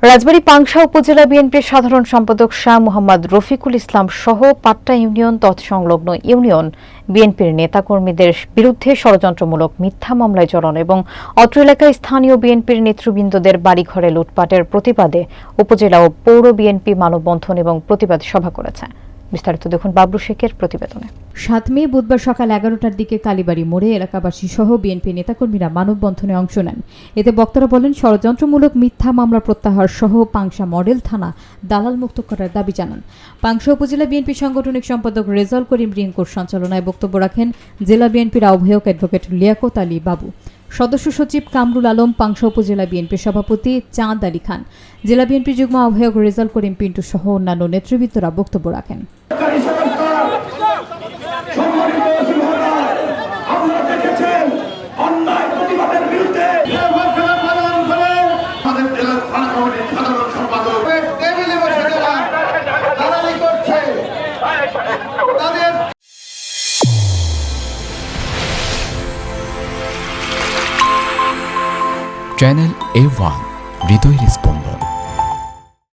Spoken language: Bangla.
রাজবাড়ী পাংশা উপজেলা বিএনপির সাধারণ সম্পাদক শাহ মোহাম্মদ রফিকুল ইসলাম সহ পাট্টা ইউনিয়ন তৎসংলগ্ন ইউনিয়ন বিএনপির নেতাকর্মীদের বিরুদ্ধে ষড়যন্ত্রমূলক মিথ্যা মামলায় জড়ানো এবং অত্র এলাকায় স্থানীয় বিএনপির নেতৃবৃন্দদের বাড়িঘরে লুটপাটের প্রতিবাদে উপজেলা ও পৌর বিএনপি মানববন্ধন এবং প্রতিবাদ সভা করেছে। বিস্তারিত দেখুন বাবলু শেখের প্রতিবেদনে। ৭ মে বুধবার সকাল ১১টার দিকে কালীবাড়ি মোড়ে এলাকাবাসী সহ বিএনপি নেতাকর্মীরা মানববন্ধনে অংশ নেন। এতে বক্তারা বলেন, ষড়যন্ত্রমূলক মিথ্যা মামলা প্রত্যাহার সহ পাংশা মডেল থানা দালাল মুক্ত করার দাবি জানান। পাংশা উপজেলা বিএনপি সাংগঠনিক সম্পাদক রেজাউল করিম রিঙ্কুর সঞ্চালনায় বক্তব্য রাখেন জেলা বিএনপির আহ্বায়ক অ্যাডভোকেট লিয়াকত আলী বাবু, সদস্য সচিব কামরুল আলম, পাংশা উপজেলা বিএনপির সভাপতি চাঁদ আলী খান, জেলা বিএনপির যুগ্ম আহ্বায়ক রেজাউল করিম পিন্টু সহ অন্যান্য নেতৃবৃন্দরা বক্তব্য রাখেন। চ্যানেল A1 হৃদয়ের স্পন্দন।